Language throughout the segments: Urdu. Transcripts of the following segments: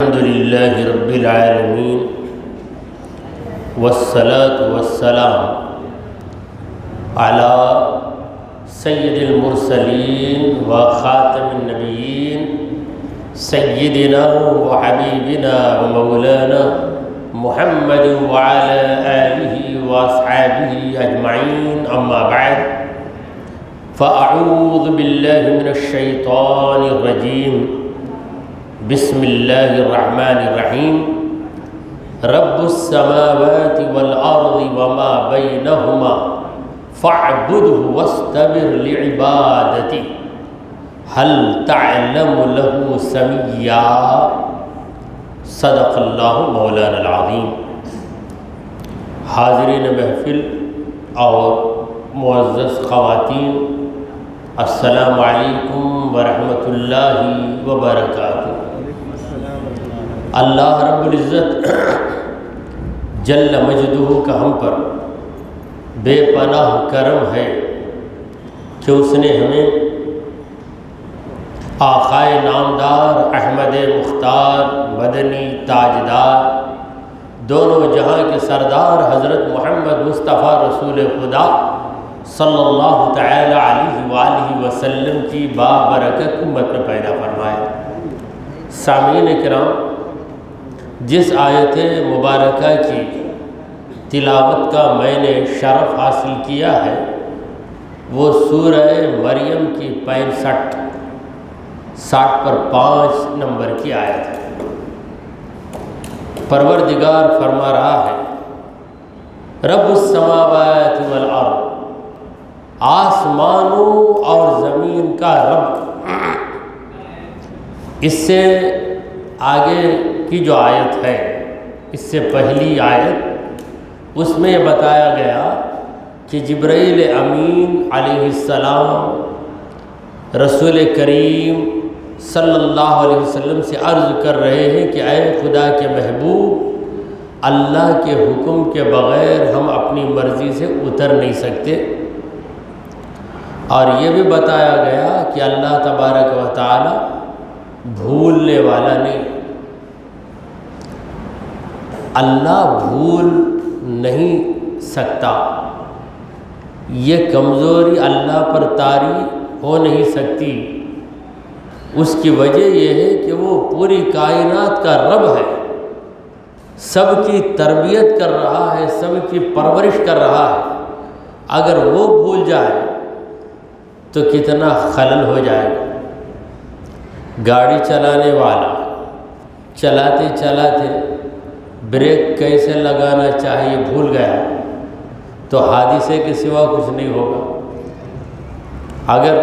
الحمد لله رب العالمين والصلاة والسلام على سيد المرسلين وخاتم النبيين سيدنا وحبيبنا ومولانا محمد وعلى آله وأصحابه أجمعين. أما بعد، فأعوذ بالله من الشيطان الرجيم. بسم الله الرحمن الرحيم. رب السماوات والأرض وما بينهما فاعبده واصطبر لعبادته هل تعلم له سميا. صدق اللہ مولانا العظیم. حاضرین محفل اور معزز خواتین، السلام علیکم ورحمۃ اللہ وبرکاتہ. اللہ رب العزت جل مجدہ کا ہم پر بے پناہ کرم ہے کہ اس نے ہمیں آقائے نامدار احمد مختار مدنی تاجدار دونوں جہاں کے سردار حضرت محمد مصطفیٰ رسول خدا صلی اللہ تعالی علیہ وآلہ وسلم کی بابرکت امت میں پیدا فرمائے. سامعین کرام، جس آیت مبارکہ کی تلاوت کا میں نے شرف حاصل کیا ہے وہ سورہ مریم کی 60 پر 5 نمبر کی آیت ہے. پروردگار فرما رہا ہے، رب السماوات والارض، آسمانوں اور زمین کا رب. اس سے آگے کی جو آیت ہے، اس سے پہلی آیت، اس میں یہ بتایا گیا کہ جبرائیل امین علیہ السلام رسول کریم صلی اللہ علیہ وسلم سے عرض کر رہے ہیں کہ اے خدا کے محبوب، اللہ کے حکم کے بغیر ہم اپنی مرضی سے اتر نہیں سکتے. اور یہ بھی بتایا گیا کہ اللہ تبارک و تعالی بھولنے والا نہیں. اللہ بھول نہیں سکتا. یہ کمزوری اللہ پر طاری ہو نہیں سکتی. اس کی وجہ یہ ہے کہ وہ پوری کائنات کا رب ہے، سب کی تربیت کر رہا ہے، سب کی پرورش کر رہا ہے. اگر وہ بھول جائے تو کتنا خلل ہو جائے گا. گاڑی چلانے والا چلاتے چلاتے بریک کیسے لگانا چاہیے بھول گیا تو حادثے کے سوا کچھ نہیں ہوگا. اگر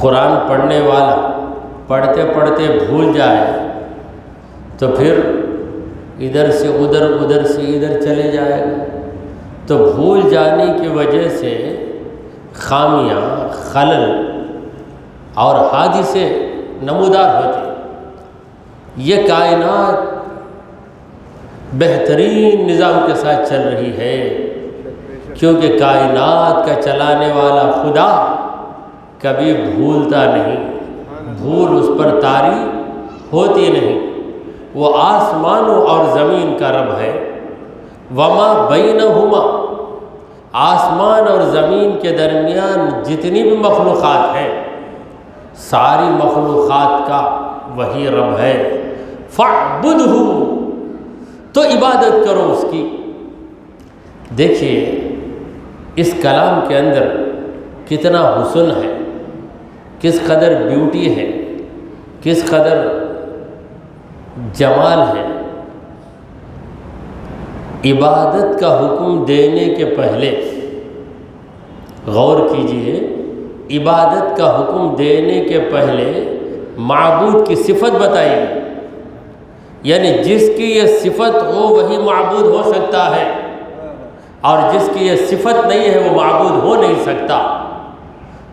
قرآن پڑھنے والا پڑھتے پڑھتے بھول جائے تو پھر ادھر سے ادھر، ادھر سے ادھر چلے جائے گا. تو بھول جانے کی وجہ سے خامیاں، خلل اور حادثے نمودار ہوتے. یہ کائنات بہترین نظام کے ساتھ چل رہی ہے کیونکہ کائنات کا چلانے والا خدا کبھی بھولتا نہیں، بھول اس پر طاری ہوتی نہیں. وہ آسمانوں اور زمین کا رب ہے. وما بینہما، آسمان اور زمین کے درمیان جتنی بھی مخلوقات ہیں ساری مخلوقات کا وہی رب ہے. فاعبدہ، تو عبادت کرو اس کی. دیکھیے اس کلام کے اندر کتنا حسن ہے، کس قدر بیوٹی ہے، کس قدر جمال ہے. عبادت کا حکم دینے کے پہلے غور کیجئے، عبادت کا حکم دینے کے پہلے معبود کی صفت بتائی گئی. یعنی جس کی یہ صفت ہو وہی معبود ہو سکتا ہے، اور جس کی یہ صفت نہیں ہے وہ معبود ہو نہیں سکتا.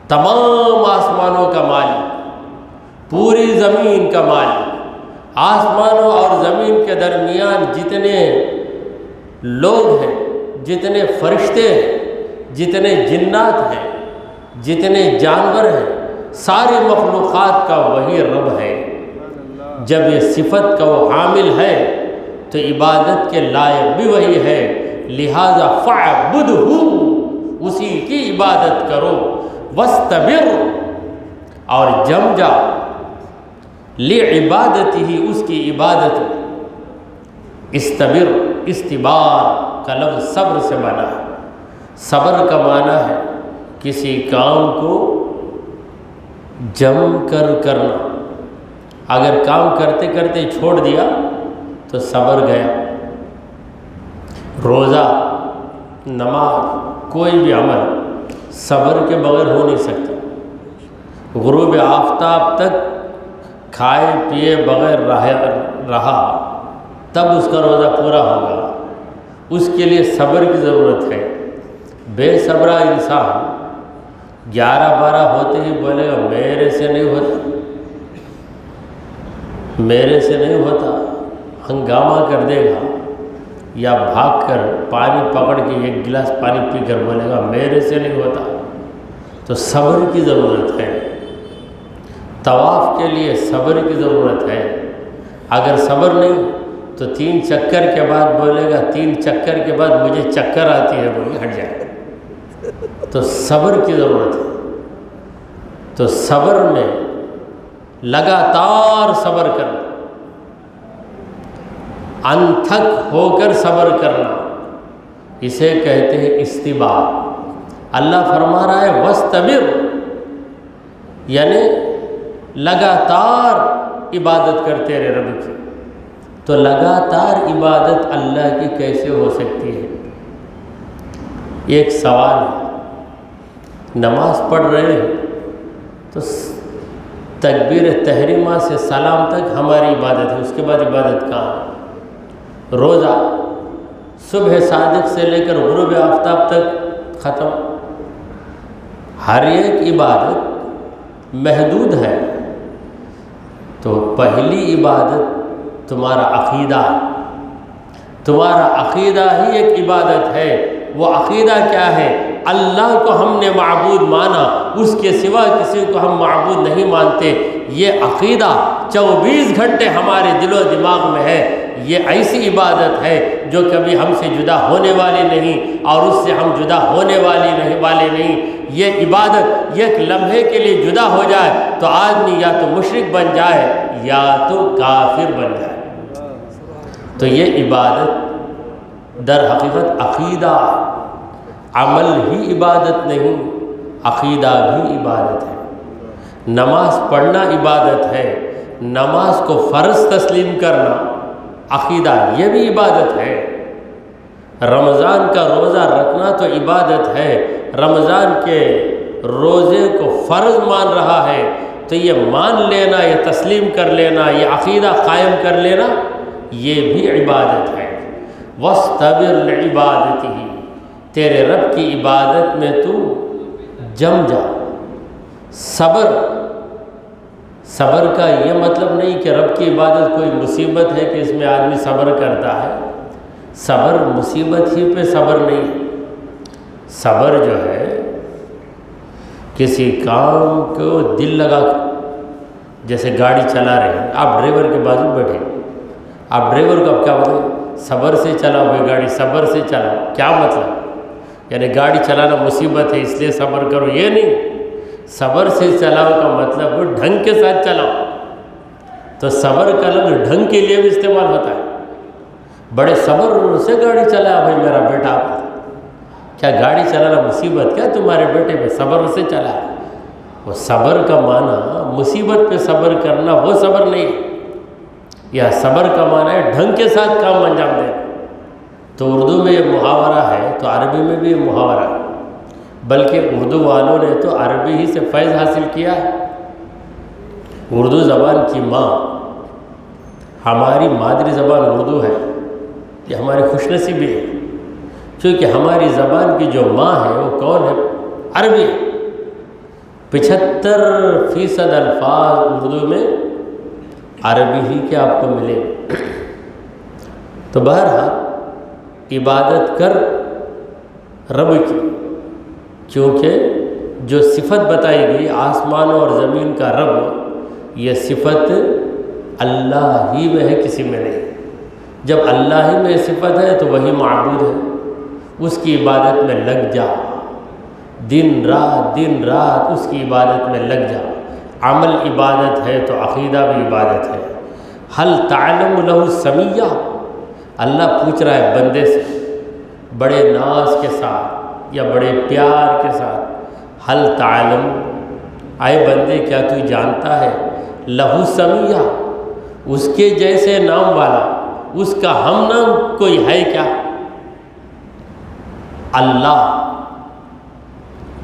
تمام آسمانوں کا مالک، پوری زمین کا مالک، آسمانوں اور زمین کے درمیان جتنے لوگ ہیں، جتنے فرشتے ہیں، جتنے جنات ہیں، جتنے جانور ہیں، ساری مخلوقات کا وہی رب ہے. جب یہ صفت کا وہ حامل ہے تو عبادت کے لائق بھی وہی ہے، لہذا فاعبدہ، اسی کی عبادت کرو، واستبر، اور جم جا، لعبادتہ، اس کی عبادت میں۔ استبر، استبار کا لفظ صبر سے بنا ہے۔ صبر کا معنی ہے کسی کام کو جم کر کرنا۔ اگر کام کرتے کرتے چھوڑ دیا تو صبر گیا۔ روزہ، نماز، کوئی بھی عمل صبر کے بغیر ہو نہیں سکتا۔ غروب آفتاب تک کھائے پیے بغیر رہا تب اس کا روزہ پورا ہوگا، اس کے لیے صبر کی ضرورت ہے۔ بے صبرا انسان 11-12 ہوتے ہی بولے گا میرے سے نہیں ہوتا، میرے سے نہیں ہوتا، ہنگامہ کر دے گا، یا بھاگ کر پانی پکڑ کے ایک گلاس پانی پی کر بولے گا میرے سے نہیں ہوتا۔ تو صبر کی ضرورت ہے۔ طواف کے لیے صبر کی ضرورت ہے۔ اگر صبر نہیں تو 3 چکر کے بعد بولے گا 3 چکر کے بعد مجھے چکر آتی ہے، بول کے ہٹ جائے۔ تو صبر کی ضرورت ہے۔ تو صبر میں لگاتار صبر کرنا، انتھک ہو کر صبر کرنا، اسے کہتے ہیں استبار۔ اللہ فرما رہا ہے وَاسْتَبِرْ، یعنی لگاتار عبادت کرتے رہے رب کی۔ تو لگاتار عبادت اللہ کی کیسے ہو سکتی ہے؟ ایک سوال ہے۔ نماز پڑھ رہے ہیں تو تکبیر تحریمہ سے سلام تک ہماری عبادت ہے، اس کے بعد عبادت کہاں ہے؟ روزہ صبح صادق سے لے کر غروب آفتاب تک ختم۔ ہر ایک عبادت محدود ہے۔ تو پہلی عبادت تمہارا عقیدہ، تمہارا عقیدہ ہی ایک عبادت ہے۔ وہ عقیدہ کیا ہے؟ اللہ کو ہم نے معبود مانا، اس کے سوا کسی کو ہم معبود نہیں مانتے۔ یہ عقیدہ 24 گھنٹے ہمارے دل و دماغ میں ہے۔ یہ ایسی عبادت ہے جو کبھی ہم سے جدا ہونے والی نہیں اور اس سے ہم جدا ہونے والے نہیں۔ یہ عبادت ایک لمحے کے لیے جدا ہو جائے تو آدمی یا تو مشرک بن جائے یا تو کافر بن جائے۔ تو یہ عبادت در حقیقت عقیدہ، عمل ہی عبادت نہیں، عقیدہ بھی عبادت ہے۔ نماز پڑھنا عبادت ہے، نماز کو فرض تسلیم کرنا عقیدہ یہ بھی عبادت ہے۔ رمضان کا روزہ رکھنا تو عبادت ہے، رمضان کے روزے کو فرض مان رہا ہے تو یہ مان لینا، یہ تسلیم کر لینا، یہ عقیدہ قائم کر لینا یہ بھی عبادت ہے۔ وَاسْتَبِرْ لِعِبَادَتِهِ، تیرے رب کی عبادت میں تو جم جا۔ صبر کا یہ مطلب نہیں کہ رب کی عبادت کوئی مصیبت ہے کہ اس میں آدمی صبر کرتا ہے۔ صبر مصیبت ہی پہ صبر نہیں۔ صبر جو ہے کسی کام کو دل لگا کر، جیسے گاڑی چلا رہے ہیں، آپ ڈرائیور کے بازو بیٹھے، آپ ڈرائیور کو اب کیا بولیں؟ صبر سے چلاؤ بھائی گاڑی، صبر سے چلاؤ۔ کیا مطلب؟ یعنی گاڑی چلانا مصیبت ہے اس لیے صبر کرو، یہ نہیں۔ صبر سے چلاؤ کا مطلب وہ ڈھنگ کے ساتھ چلاؤ۔ تو صبر کا لفظ ڈھنگ کے لیے بھی استعمال ہوتا ہے۔ بڑے صبر سے گاڑی چلایا بھائی میرا بیٹا، کیا گاڑی چلانا مصیبت کیا تمہارے بیٹے پہ؟ صبر سے چلا۔ وہ صبر کا معنی مصیبت پہ صبر کرنا وہ صبر نہیں ہے۔ یا صبر کا معنی ہے ڈھنگ کے ساتھ کام انجام دینا۔ تو اردو میں یہ محاورہ ہے تو عربی میں بھی یہ محاورہ ہے، بلکہ اردو والوں نے تو عربی ہی سے فیض حاصل کیا ہے۔ اردو زبان کی ماں، ہماری مادری زبان اردو ہے، یہ ہماری خوش نصیبی ہے، کیونکہ ہماری زبان کی جو ماں ہے وہ کون ہے؟ عربی۔ 75% الفاظ اردو میں عربی ہی کے آپ کو ملے۔ تو بہرحال عبادت کر رب کی، کیونکہ جو صفت بتائی گئی آسمانوں اور زمین کا رب، یہ صفت اللہ ہی میں ہے، کسی میں نہیں۔ جب اللہ ہی میں صفت ہے تو وہی معبود ہے، اس کی عبادت میں لگ جا، دن رات اس کی عبادت میں لگ جا۔ عمل عبادت ہے تو عقیدہ بھی عبادت ہے۔ حل تعلم لہ سمیہ، اللہ پوچھ رہا ہے بندے سے بڑے ناز کے ساتھ یا بڑے پیار کے ساتھ، حل تعلم، اے بندے کیا تو جانتا ہے، لہو سمیہ، اس کے جیسے نام والا، اس کا ہم نام کوئی ہے کیا؟ اللہ،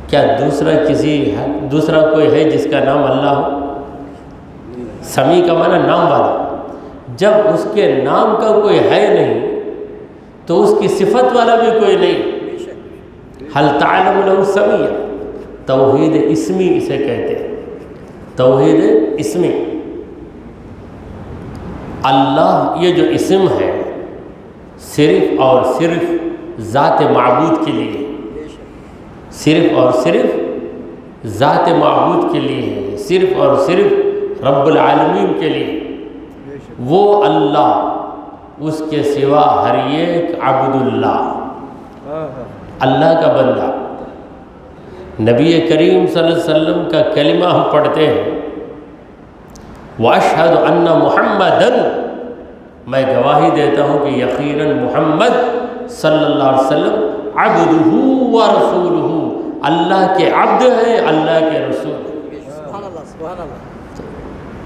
کیا دوسرا کوئی ہے جس کا نام اللہ ہو؟ سمیع کا معنی نام والا۔ جب اس کے نام کا کوئی ہے نہیں تو اس کی صفت والا بھی کوئی نہیں۔ حل تعلم لہ سمیع، توحید اسمی اسے کہتے ہیں، توحید اسمی۔ اللہ یہ جو اسم ہے صرف اور صرف ذات معبود کے لیے، صرف اور صرف ذات معبود کے لیے ہے، صرف اور صرف رب العالمین کے لیے۔ وہ اللہ، اس کے سوا ہر ایک عبد اللہ، اللہ کا بندہ۔ نبی کریم صلی اللہ علیہ وسلم کا کلمہ ہم پڑھتے ہیں، وَأَشْهَدُ أَنَّ مُحَمَّدًا، میں گواہی دیتا ہوں کہ یقیناً محمد صلی اللہ علیہ وسلم عبدہ ورسولہ، اللہ کے عبد ہیں، اللہ کے رسول۔ سبحان اللہ، سبحان اللہ۔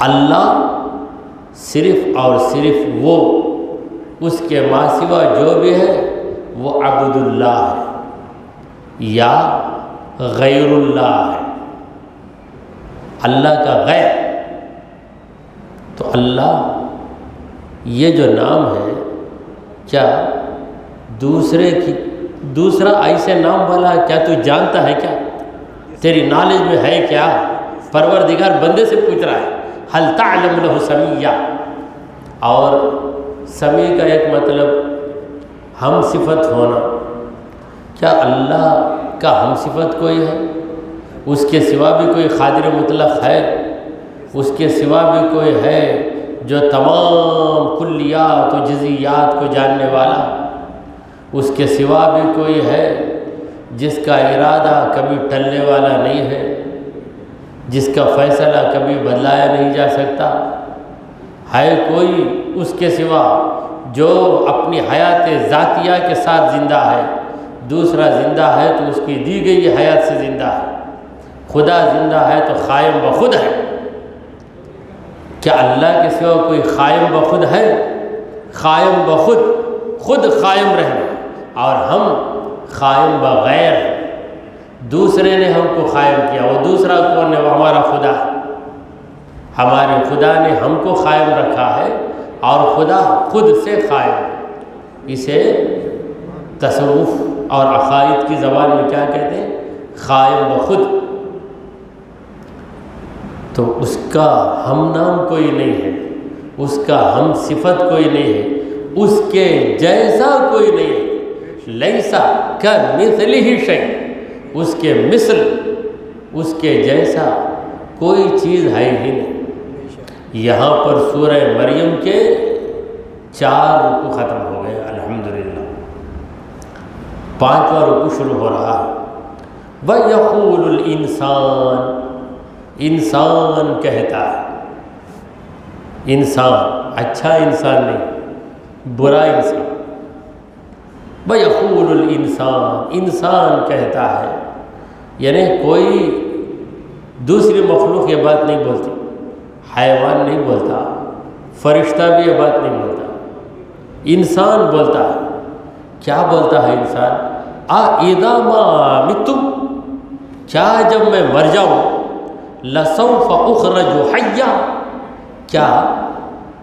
اللہ صرف اور صرف وہ، اس کے ما سوا جو بھی ہے وہ عبد اللہ ہے یا غیر اللہ ہے، اللہ کا غیر۔ تو اللہ یہ جو نام ہے، کیا دوسرا ایسے نام والا کیا تو جانتا ہے کیا؟ تیری نالج میں ہے کیا؟ پروردگار بندے سے پوچھ رہا ہے، حل تعلم لہ سمیہ۔ اور سمیع کا ایک مطلب ہم صفت ہونا، کیا اللہ کا ہم صفت کوئی ہے؟ اس کے سوا بھی کوئی قادر مطلق ہے؟ اس کے سوا بھی کوئی ہے جو تمام کلیات و جزیات کو جاننے والا؟ اس کے سوا بھی کوئی ہے جس کا ارادہ کبھی ٹلنے والا نہیں ہے، جس کا فیصلہ کبھی بدلایا نہیں جا سکتا؟ ہے کوئی اس کے سوا جو اپنی حیات ذاتیہ کے ساتھ زندہ ہے؟ دوسرا زندہ ہے تو اس کی دی گئی حیات سے زندہ ہے۔ خدا زندہ ہے تو قائم بخود ہے۔ کیا اللہ کے سوا کوئی قائم بخود ہے؟ قائم بخود، خود قائم رہنا، اور ہم قائم بغیر ہیں۔ دوسرے نے ہم کو قائم کیا، وہ دوسرا کون ہے؟ وہ ہمارا خدا ہے۔ ہمارے خدا نے ہم کو قائم رکھا ہے اور خدا خود سے قائم ہے۔ اسے تصوف اور عقائد کی زبان میں کیا کہتے ہیں؟ قائم بخود۔ تو اس کا ہم نام کوئی نہیں ہے، اس کا ہم صفت کوئی نہیں ہے، اس کے جیسا کوئی نہیں ہے۔ لیسا کمثلہ شیء، اس کے مثل، اس کے جیسا کوئی چیز ہے ہی نہیں۔ یہاں پر سورہ مریم کے 4 رکوع ختم ہو گئے الحمدللہ، 5واں رکوع شروع ہو رہا ہے۔ وَيَقُولُ الْإِنسان، انسان کہتا ہے، انسان اچھا انسان نہیں، برا انسان۔ وَيَقُولُ الْإِنسان، انسان کہتا ہے، یعنی کوئی دوسری مخلوق یہ بات نہیں بولتی، حیوان نہیں بولتا، فرشتہ بھی یہ بات نہیں بولتا، انسان بولتا ہے۔ کیا بولتا ہے انسان؟ اِذَا مَا مِتُّ، کیا جب میں مر جاؤں، لَسَوْفَ أُخْرَجُ حَيًّا، کیا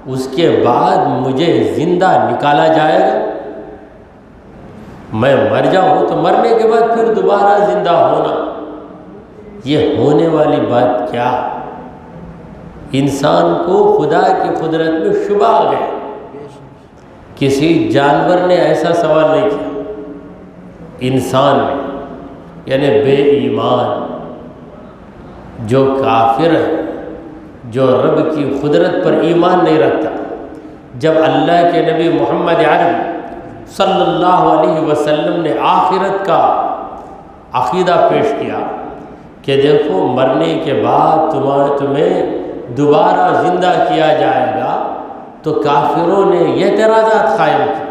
اس کے بعد مجھے زندہ نکالا جائے گا؟ میں مر جاؤں تو مرنے کے بعد پھر دوبارہ زندہ ہونا، یہ ہونے والی بات کیا؟ انسان کو خدا کی قدرت میں شبہ آ گیا۔ کسی جانور نے ایسا سوال نہیں کیا، انسان نے، یعنی بے ایمان جو کافر ہے، جو رب کی قدرت پر ایمان نہیں رکھتا، جب اللہ کے نبی محمد عربی صلی اللہ علیہ وسلم نے آخرت کا عقیدہ پیش کیا کہ دیکھو مرنے کے بعد تمہیں دوبارہ زندہ کیا جائے گا، تو کافروں نے یہ اعتراضات قائم کیے،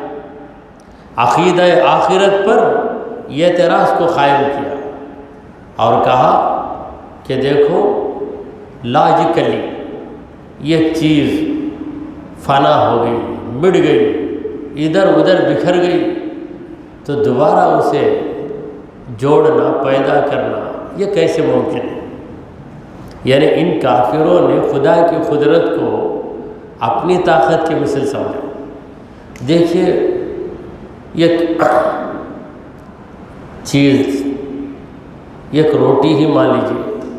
عقیدہ آخرت پر یہ اعتراض کو قائم کیا اور کہا کہ دیکھو لاجیکلی یہ چیز فنا ہو گئی، مٹ گئی، ادھر ادھر بکھر گئی، تو دوبارہ اسے جوڑنا، پیدا کرنا یہ کیسے ممکن ہے؟ یعنی ان کافروں نے خدا کی قدرت کو اپنی طاقت کی مثل سمجھا۔ دیکھیے ایک چیز، ایک روٹی ہی مان لیجیے،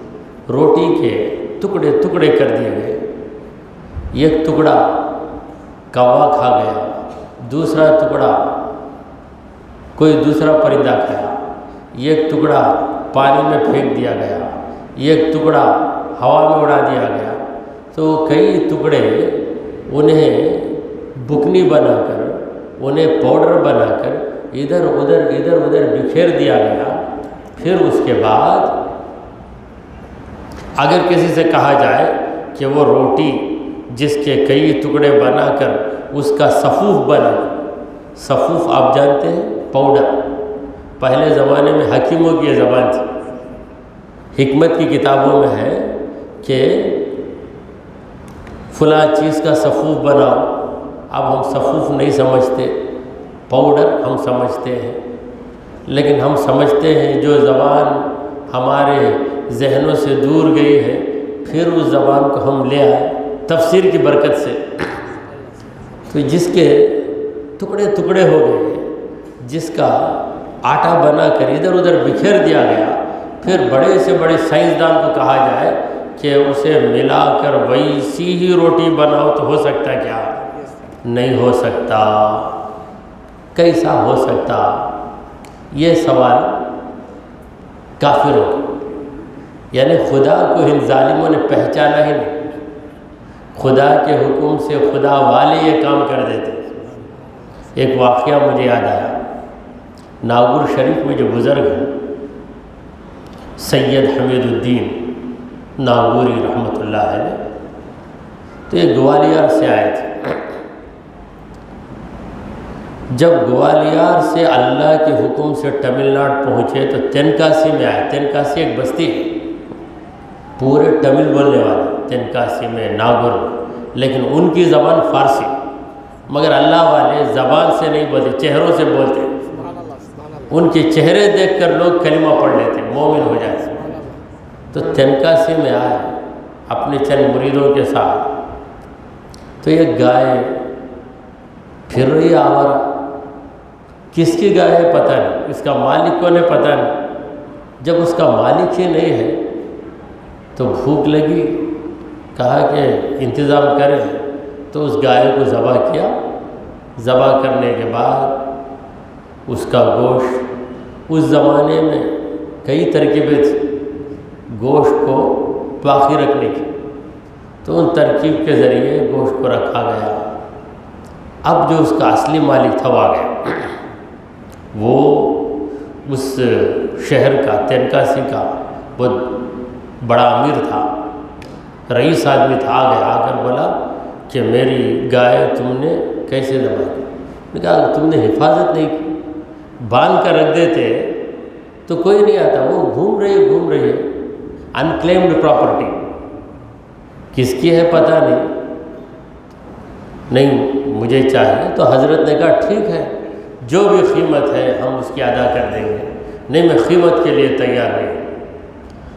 روٹی کے ٹکڑے ٹکڑے کر دیے گئے، ایک ٹکڑا کوا کھا گیا، دوسرا ٹکڑا کوئی دوسرا پرندہ کھایا، ایک ٹکڑا پانی میں پھینک دیا گیا، ایک ٹکڑا ہوا میں اڑا دیا گیا، تو کئی ٹکڑے انہیں بکنی بنا کر، انہیں پاؤڈر بنا کر ادھر ادھر بکھیر دیا گیا۔ پھر اس کے بعد اگر کسی سے کہا جائے کہ وہ روٹی جس کے کئی ٹکڑے بنا کر اس کا صفوف بنا، صفوف آپ جانتے ہیں پاؤڈر، پہلے زمانے میں حکیموں کی یہ زبان تھی، حکمت کی کتابوں میں ہے کہ فلاں چیز کا صفوف بناؤ۔ اب ہم صفوف نہیں سمجھتے، پاؤڈر ہم سمجھتے ہیں، لیکن ہم سمجھتے ہیں جو زبان ہمارے ذہنوں سے دور گئی ہے، پھر اس زبان کو ہم لے آئے تفسیر کی برکت سے، تو جس کے ٹکڑے ٹکڑے ہو گئے، جس کا آٹا بنا کر ادھر ادھر بکھیر دیا گیا، پھر بڑے سے بڑے سائنسدان کو کہا جائے کہ اسے ملا کر ویسی ہی روٹی بناؤ، تو ہو سکتا کیا؟ نہیں ہو سکتا۔ کیسا ہو سکتا؟ یہ سوال کافروں کا، یعنی خدا کو ان ظالموں نے پہچانا ہی نہیں، خدا کے حکم سے خدا والے یہ کام کر دیتے۔ ایک واقعہ مجھے یاد آیا، ناگور شریف میں جو بزرگ ہیں سید حمید الدین ناگوری رحمۃ اللہ علیہ، تو یہ گوالیار سے آئے تھے۔ جب گوالیار سے اللہ کے حکم سے تمل ناڈو پہنچے تو تینکاسی میں آئے۔ تینکاسی ایک بستی ہے، پورے تمل بولنے والے تینکاسی میں، ناگور میں، لیکن ان کی زبان فارسی، مگر اللہ والے زبان سے نہیں بولتے، چہروں سے بولتے۔ ان کے چہرے دیکھ کر لوگ کلمہ پڑھ لیتے، مومن ہو جاتے۔ تو تینکاسی میں آئے اپنے چند مریدوں کے ساتھ، تو یہ گائے پھر رہی آوارہ، کس کی گائے ہے پتہ نہیں، اس کا مالک کون ہے پتہ نہیں۔ جب اس کا مالک ہی نہیں ہے تو بھوک لگی، کہا کہ انتظام کریں، تو اس گائے کو ذبح کیا۔ ذبح کرنے کے بعد اس کا گوشت، اس زمانے میں کئی ترکیبیں تھیں گوشت کو باقی رکھنے کی، تو ان ترکیب کے ذریعے گوشت کو رکھا گیا۔ اب جو اس کا اصلی مالک تھا وہ آ گیا، وہ اس شہر کا، تینکاسی کا بہت بڑا امیر تھا، رئیس آدمی تھا، آ گیا، آ کر بولا کہ میری گائے تم نے کیسے ذبح کی؟ میں نے کہا تم نے حفاظت نہیں کی، باندھ کر رکھ دیتے تو کوئی نہیں آتا، وہ گھوم رہی ہے، انکلیمڈ پراپرٹی، کس کی ہے پتہ نہیں مجھے چاہیے۔ تو حضرت نے کہا ٹھیک ہے، جو بھی قیمت ہے ہم اس کی ادا کر دیں گے۔ نہیں، میں قیمت کے لیے تیار نہیں۔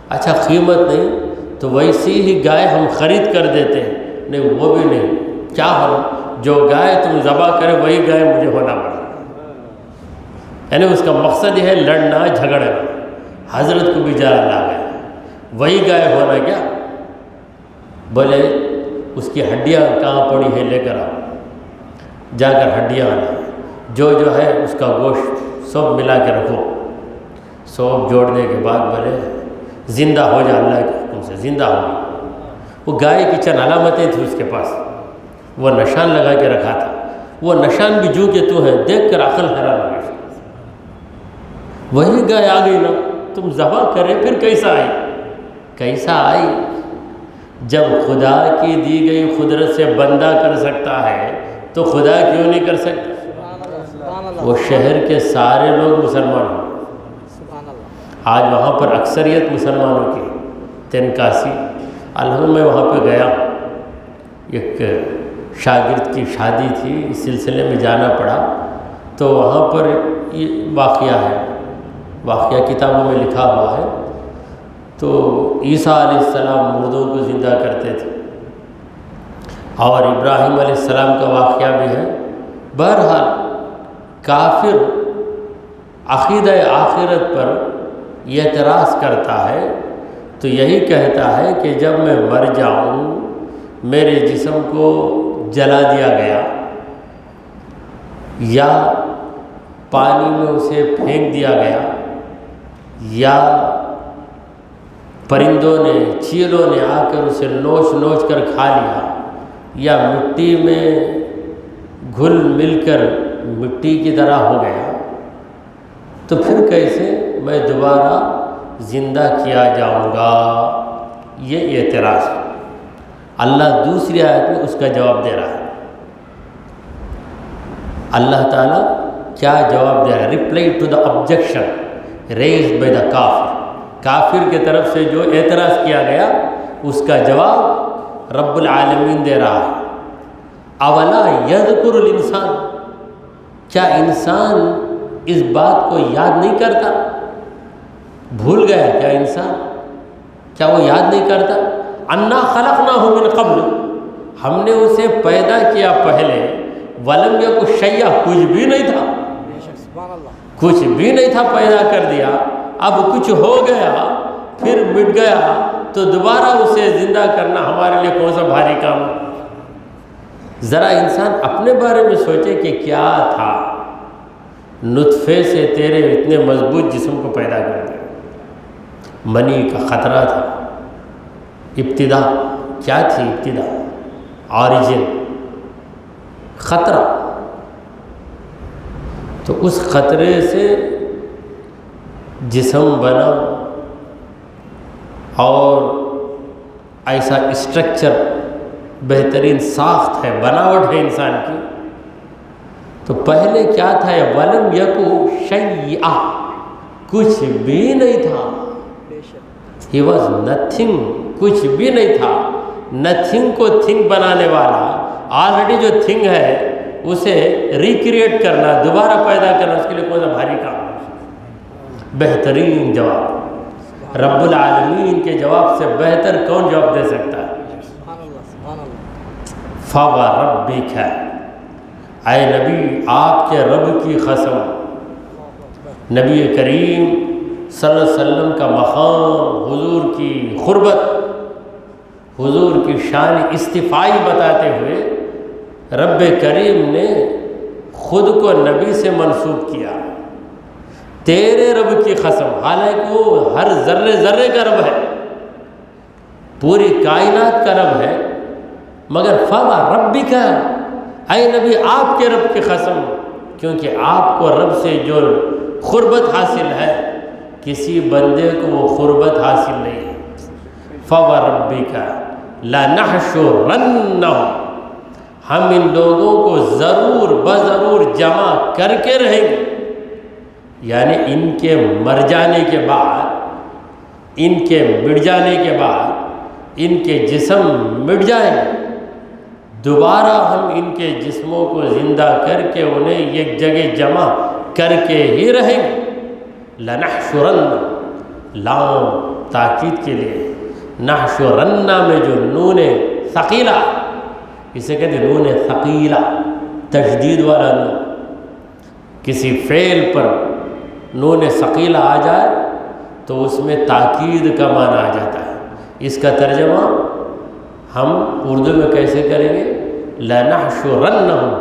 اچھا قیمت نہیں تو ویسی ہی گائے ہم خرید کر دیتے ہیں۔ نہیں، وہ بھی نہیں، کیا ہو، جو گائے تم ذبح کرے وہی گائے مجھے ہونا پڑا۔ یعنی اس کا مقصد یہ ہے لڑنا جھگڑنا۔ حضرت کو بھی جلا لا گیا، وہی گائے ہونا کیا؟ بولے اس کی ہڈیاں کہاں پڑی ہے، لے کر آؤ، جا کر ہڈیاں آنا، جو ہے اس کا گوشت سب ملا کے رکھو۔ سب جوڑنے کے بعد بولے زندہ ہو جا، اللہ کے حکم سے زندہ ہو۔ وہ گائے کی چند علامتیں تھیں اس کے پاس، وہ نشان لگا کے رکھا تھا، وہ نشان بھی جو کہ تو ہے دیکھ کر عقل حیران ہو گئی۔ وہی گائے آ گئی نا، تم ذبح کرے پھر کیسا آئی؟ کیسا آئی؟ جب خدا کی دی گئی قدرت سے بندہ کر سکتا ہے تو خدا کیوں نہیں کر سکتا؟ وہ شہر کے سارے لوگ مسلمان ہیں، آج وہاں پر اکثریت مسلمانوں کی تنکاسی۔ الحمد میں وہاں پہ گیا، ایک شاگرد کی شادی تھی، اس سلسلے میں جانا پڑا، تو وہاں پر یہ واقعہ ہے، واقعہ کتابوں میں لکھا ہوا ہے۔ تو عیسیٰ علیہ السلام مردوں کو زندہ کرتے تھے، اور ابراہیم علیہ السلام کا واقعہ بھی ہے۔ بہرحال کافر عقیدہ آخرت پر یہ اعتراض کرتا ہے تو یہی کہتا ہے کہ جب میں مر جاؤں میرے جسم کو جلا دیا گیا یا پانی میں اسے پھینک دیا گیا یا پرندوں نے چیلوں نے آ کر اسے نوچ نوچ کر کھا لیا یا مٹی میں گھل مل کر مٹی کی طرح ہو گیا، تو پھر کیسے میں دوبارہ زندہ کیا جاؤں گا؟ یہ اعتراض اللہ دوسری آیت میں اس کا جواب دے رہا ہے۔ اللہ تعالیٰ کیا جواب دے رہا ہے؟ Reply to the objection raised by the کافر، کافر کی طرف سے جو اعتراض کیا گیا اس کا جواب رب العالمین دے رہا ہے۔ اولا یذکر الانسان، کیا انسان اس بات کو یاد نہیں کرتا؟ بھول گیا کیا انسان؟ کیا وہ یاد نہیں کرتا؟ انا خلقناہ من قبل، ہم نے اسے پیدا کیا پہلے، ولم یک شیئا، کچھ بھی نہیں تھا، کچھ بھی نہیں تھا، پیدا کر دیا، اب کچھ ہو گیا پھر مٹ گیا تو دوبارہ اسے زندہ کرنا ہمارے لیے کون سا بھاری کام ہے؟ ذرا انسان اپنے بارے میں سوچے کہ کیا تھا، نطفے سے تیرے اتنے مضبوط جسم کو پیدا کر دیا، منی کا خطرہ تھا، ابتدا کیا تھی؟ ابتدا آریجن خطرہ، تو اس خطرے سے جسم بنا اور ایسا اسٹرکچر، بہترین ساخت ہے، بناوٹ ہے انسان کی۔ تو پہلے کیا تھا؟ ولم یکو شیئا، کچھ بھی نہیں تھا، ہی واز نتھنگ، کچھ بھی نہیں تھا۔ نتھنگ کو تھنگ بنانے والا، آلریڈی جو تھنگ ہے اسے ریکریٹ کرنا، دوبارہ پیدا کرنا، اس کے لیے کون سا بھاری کام ہے؟ بہترین جواب، رب العالمین کے جواب سے بہتر کون جواب دے سکتا ہے؟ فَوَرَبِّكَ، اے نبی آپ کے رب کی قسم۔ نبی کریم صلی اللہ علیہ وسلم کا مقام، حضور کی قربت، حضور کی شان استفائی بتاتے ہوئے رب کریم نے خود کو نبی سے منسوب کیا، تیرے رب کی قسم، حالانکہ وہ ہر ذرے ذرے کا رب ہے، پوری کائنات کا رب ہے، مگر فَوَرَبِّكَ، اے نبی آپ کے رب کی قسم، کیونکہ آپ کو رب سے جو قربت حاصل ہے کسی بندے کو وہ قربت حاصل نہیں ہے۔ فَوَرَبِّكَ لَنَحْشُرَنَّهُمْ، ہم ان لوگوں کو ضرور بضرور جمع کر کے رہیں گے، یعنی ان کے مر جانے کے بعد، ان کے مٹ جانے کے بعد، ان کے جسم مٹ جائیں گے، دوبارہ ہم ان کے جسموں کو زندہ کر کے انہیں ایک جگہ جمع کر کے ہی رہیں گے۔ لنحشرن، لام تاکید کے لیے، نحشرن میں جو نون ثقیلہ، اسے کہتے ہیں نون ثقیلہ، تشدید والا نون، کسی فعل پر نون ثقیلہ آ جائے تو اس میں تاکید کا معنی آ جاتا ہے۔ اس کا ترجمہ ہم اردو میں کیسے کریں گے؟ لَنَحْشُرَنَّهُمْ،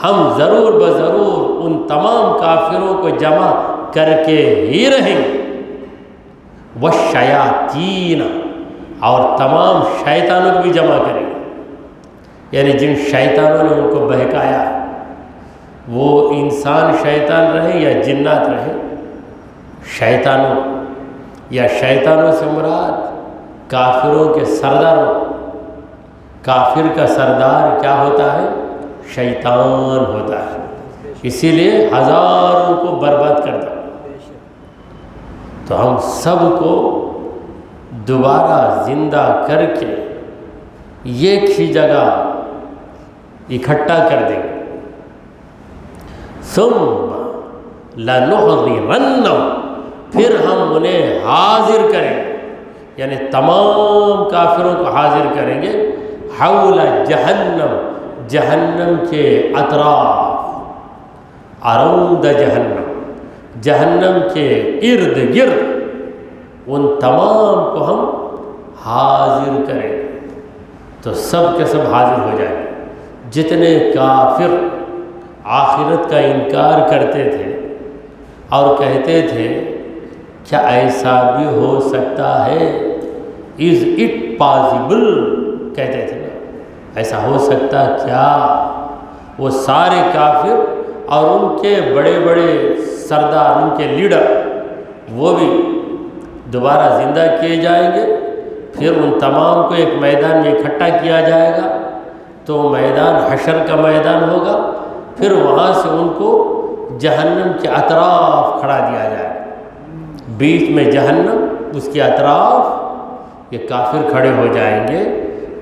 ہم ضرور بضرور ان تمام کافروں کو جمع کر کے ہی رہیں گے۔ وَالشَّيَاطِينَ، اور تمام شیطانوں کو بھی جمع کریں گے، یعنی جن شیطانوں نے ان کو بہکایا، وہ انسان شیطان رہے یا جنات رہے، شیطانوں یا شیطانوں سے مراد کافروں کے سرداروں۔ کافر کا سردار کیا ہوتا ہے؟ شیطان ہوتا ہے، اسی لیے ہزاروں کو برباد کرتا ہے۔ تو ہم سب کو دوبارہ زندہ کر کے ایک ہی جگہ اکٹھا کر دیں گے۔ ثم لنحضرنہم، پھر ہم انہیں حاضر کریں گے، یعنی تمام کافروں کو حاضر کریں گے، حول جہنم، جہنم کے اطراف، اراؤنڈ جہنم، جہنم کے ارد گرد ان تمام کو ہم حاضر کریں گے۔ تو سب کے سب حاضر ہو جائیں گے۔ جتنے کافر آخرت کا انکار کرتے تھے اور کہتے تھے کیا ایسا بھی ہو سکتا ہے، از اٹ پاسبل، کہتے تھے نا، ایسا ہو سکتا کیا، وہ سارے کافر اور ان کے بڑے بڑے سردار، ان کے لیڈر، وہ بھی دوبارہ زندہ کیے جائیں گے۔ پھر ان تمام کو ایک میدان میں اکٹھا کیا جائے گا، تو میدان حشر کا میدان ہوگا۔ پھر وہاں سے ان کو جہنم کے اطراف کھڑا دیا جائے گا، بیچ میں جہنم، اس کے اطراف یہ کافر کھڑے ہو جائیں گے۔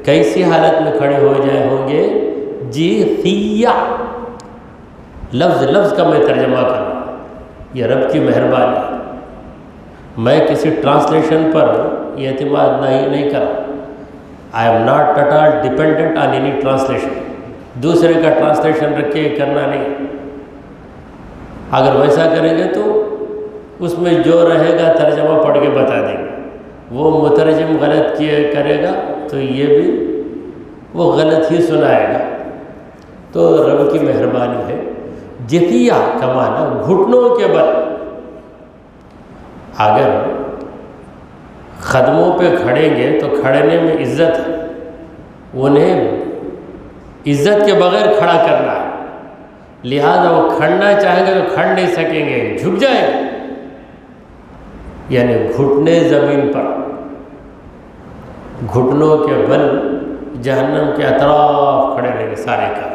کیسی حالت میں کھڑے ہو جائے ہوں گے؟ جیثیہ، لفظ لفظ کا میں ترجمہ کر رہا ہوں، یہ رب کی مہربانی ہے۔ میں کسی ٹرانسلیشن پر اعتماد نہیں کر رہا۔ I am not at all dependent on any translation, دوسرے کا ٹرانسلیشن رکھ کے کرنا نہیں۔ اگر ویسا کریں گے تو اس میں جو رہے گا ترجمہ پڑھ کے بتا دیں گے، وہ مترجم غلط کرے گا تو یہ بھی وہ غلط ہی سنائے گا۔ تو رب کی مہربانی ہے۔ جتیا کا معنی گھٹنوں کے بل، اگر قدموں پہ کھڑیں گے تو کھڑنے میں عزت ہے، انہیں عزت کے بغیر کھڑا کرنا ہے، لہذا وہ کھڑنا چاہیں گے تو کھڑ نہیں سکیں گے، جھک جائیں گے، یعنی گھٹنے زمین پر، گھٹنوں کے بل جہنم کے اطراف کھڑے رہیں گے سارے کا،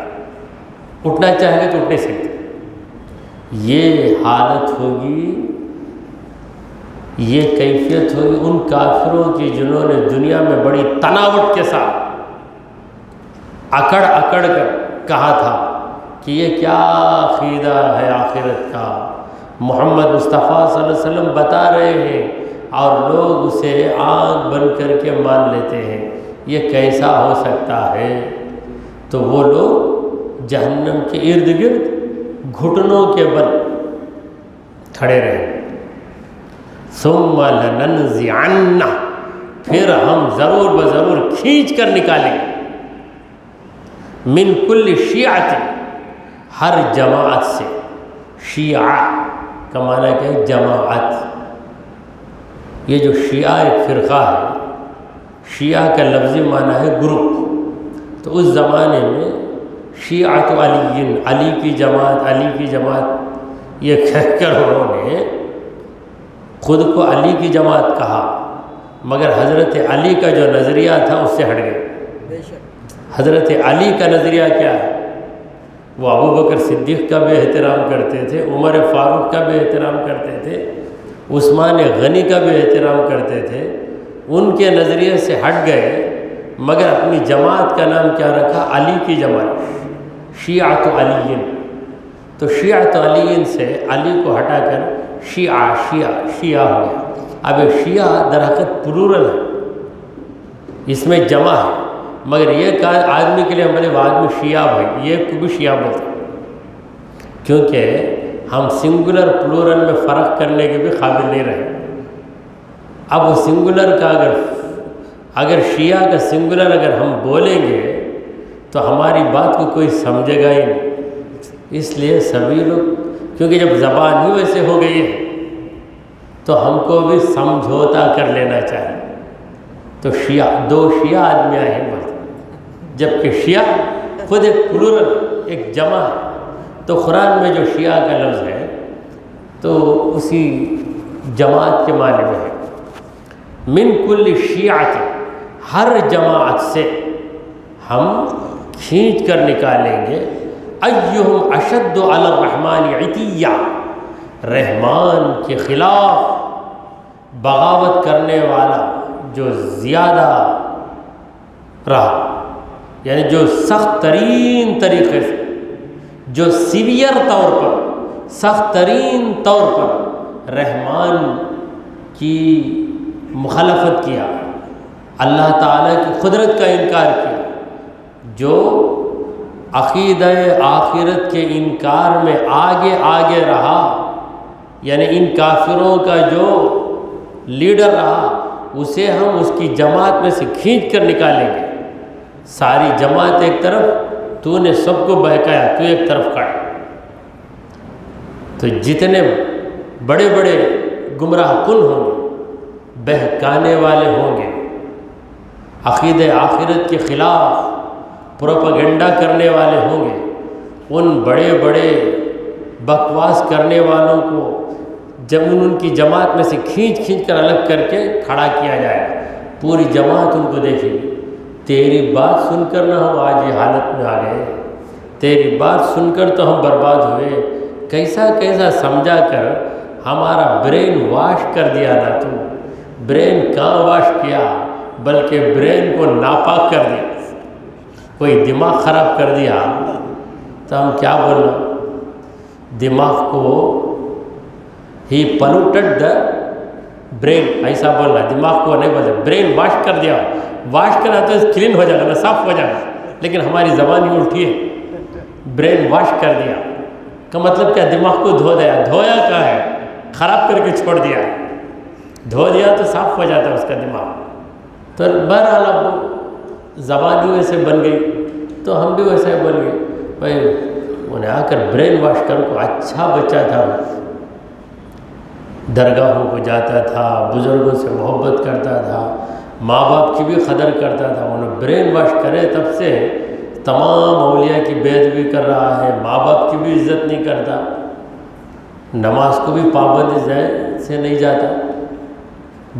اٹھنا چاہیں گے تو اٹھ نہیں سکتے۔ یہ حالت ہوگی، یہ کیفیت ہوگی ان کافروں کی جنہوں نے دنیا میں بڑی تناوٹ کے ساتھ اکڑ کر کہا تھا کہ یہ کیا عقیدہ ہے آخرت کا، محمد مصطفیٰ صلی اللہ علیہ وسلم بتا رہے ہیں اور لوگ اسے آنکھ بند کر کے مان لیتے ہیں، یہ کیسا ہو سکتا ہے؟ تو وہ لوگ جہنم کے ارد گرد گھٹنوں کے بل کھڑے رہے۔ ثم لننزعن، پھر ہم ضرور بضرور کھینچ کر نکالیں گے، من کل شیعۃ، ہر جماعت سے، شیعہ کا معنی کیا ہے؟ جماعت۔ یہ جو شیعہ ایک فرقہ ہے، شیعہ کا لفظی معنی ہے گروپ، تو اس زمانے میں شیعۃ علی، علی کی جماعت، علی کی جماعت، یہ کہہ کر انہوں نے خود کو علی کی جماعت کہا، مگر حضرت علی کا جو نظریہ تھا اس سے ہٹ گئے۔ حضرت علی کا نظریہ کیا ہے؟ وہ ابو بکر صدیق کا بھی احترام کرتے تھے، عمر فاروق کا بھی احترام کرتے تھے، عثمان غنی کا بھی احترام کرتے تھے، ان کے نظریے سے ہٹ گئے، مگر اپنی جماعت کا نام کیا رکھا؟ علی کی جماعت، شیعۃ علی۔ تو شیعۃ علی سے علی کو ہٹا کر شیعہ ہو گیا۔ اب شیعہ در حقیقت پلورل ہے، اس میں جمع ہے، مگر یہ کہا آدمی کے لیے ہم بولے وہ آدمی شیعہ بھائی، یہ کو بھی شیعہ بولتے ہیں، کیونکہ ہم سنگولر پلورل میں فرق کرنے کے بھی قابل نہیں رہے۔ اب وہ سنگولر کا اگر شیعہ کا سنگولر اگر ہم بولیں گے تو ہماری بات کو کوئی سمجھے گا ہی نہیں، اس لیے سبھی لوگ، کیونکہ جب زبان ہی ویسے ہو گئی ہے تو ہم کو بھی سمجھوتا کر لینا چاہیے۔ تو شیعہ، 2 شیعہ آدمی آئے ہیں بولتے، جبکہ شیعہ خود ایک پلورل، ایک جمع ہے۔ تو قرآن میں جو شیعہ کا لفظ ہے تو اسی جماعت کے معنی میں ہے۔ من کل شیعۃ، ہر جماعت سے ہم کھینچ کر نکالیں گے، ایہم اشد علی الرحمن عتیہ، رحمان کے خلاف بغاوت کرنے والا جو زیادہ رہا، یعنی جو سخت ترین طریقے سے، جو سیویئر طور پر، سخت ترین طور پر رحمان کی مخالفت کیا، اللہ تعالیٰ کی قدرت کا انکار کیا، جو عقیدہ آخرت کے انکار میں آگے آگے رہا، یعنی ان کافروں کا جو لیڈر رہا اسے ہم اس کی جماعت میں سے کھینچ کر نکالیں گے۔ ساری جماعت ایک طرف، تو نے سب کو بہکایا، تو ایک طرف کھڑا۔ تو جتنے بڑے بڑے گمراہ کن ہوں گے، بہکانے والے ہوں گے، عقیدہ آخرت کے خلاف پروپیگنڈا کرنے والے ہوں گے، ان بڑے بڑے بکواس کرنے والوں کو جب ان کی جماعت میں سے کھینچ کر الگ کر کے کھڑا کیا جائے، پوری جماعت ان کو دیکھے گی۔ تیری بات سن کر نہ ہم آج یہ حالت میں آ گئے، تیری بات سن کر تو ہم برباد ہوئے، کیسا کیسا سمجھا کر ہمارا برین واش کر دیا نا تو۔ برین کہاں واش کیا، بلکہ برین کو ناپاک کر دیا، کوئی دماغ خراب کر دیا تو ہم کیا بولنا، دماغ کو ہی پلوٹڈ دا برین، ایسا بولنا، دماغ کو نہیں بولتے، برین واش کر دیا۔ واش کرنا تو کلین ہو جائے گا نا، صاف ہو جائے گا، لیکن ہماری زبان ہی الٹی ہے، برین واش کر دیا کا مطلب کیا، دماغ کو دھو دیا۔ دھویا کیا ہے، خراب کر کے چھوڑ دیا، دھو دیا تو صاف ہو جاتا ہے اس کا دماغ۔ تو بہرحال اب زبان ہی ویسے بن گئی تو ہم بھی ویسے بن گئے۔ بھائی انہیں آ کر برین واش کر کو، اچھا بچہ تھا، درگاہوں کو جاتا تھا، بزرگوں سے محبت کرتا تھا، ماں باپ کی بھی قدر کرتا تھا، انہیں برین واش کرے تب سے تمام اولیاء کی بے ادبی کر رہا ہے، ماں باپ کی بھی عزت نہیں کرتا، نماز کو بھی پابندی سے نہیں جاتا،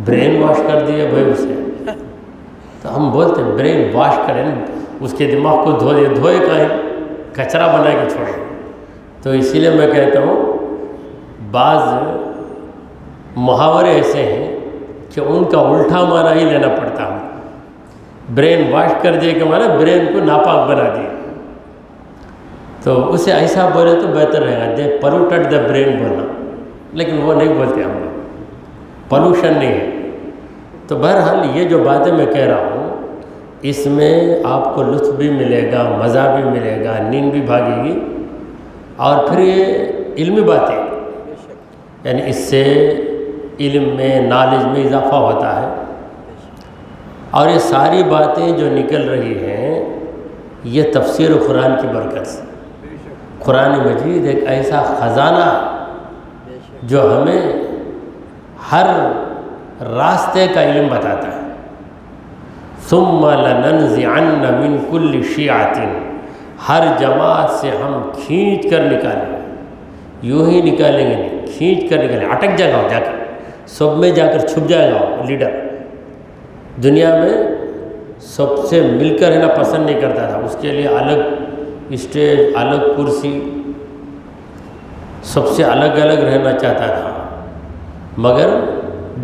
برین واش کر دیا بھائی اسے۔ تو ہم بولتے ہیں برین واش کریں، اس کے دماغ کو دھو دے، دھوئے کہیں کچرا بنا کے چھوڑے۔ تو اسی لیے میں کہتا ہوں بعض محاورے ایسے ہیں کہ ان کا الٹا معنی ہی لینا پڑتا ہے۔ برین واش کر دیا کہ معنی برین کو ناپاک بنا دیا، تو اسے ایسا بولے تو بہتر رہے گا، دے پلوٹڈ دا برین بولنا، لیکن وہ نہیں بولتے ہم لوگ، پولوشن نہیں ہے۔ تو بہرحال یہ جو باتیں میں کہہ رہا ہوں اس میں آپ کو لطف بھی ملے گا، مزہ بھی ملے گا، نیند بھی بھاگے گی، اور پھر یہ علمی باتیں، یعنی اس سے علم میں، نالج میں اضافہ ہوتا ہے۔ اور یہ ساری باتیں جو نکل رہی ہیں یہ تفسیر قرآن کی برکت سے۔ قرآن مجید ایک ایسا خزانہ جو ہمیں ہر راستے کا علم بتاتا ہے۔ ثم لننزعن من كل شیعۃ، ہر جماعت سے ہم کھینچ کر نکالیں گے، یوں ہی نکالیں گے نہیں، کھینچ کر نکالیں، اٹک جائے گا جا کر، سب میں جا کر چھپ جائے گا لیڈر۔ دنیا میں سب سے مل کر رہنا پسند نہیں کرتا تھا، اس کے لیے الگ اسٹیج، الگ کرسی، سب سے الگ الگ رہنا چاہتا تھا، مگر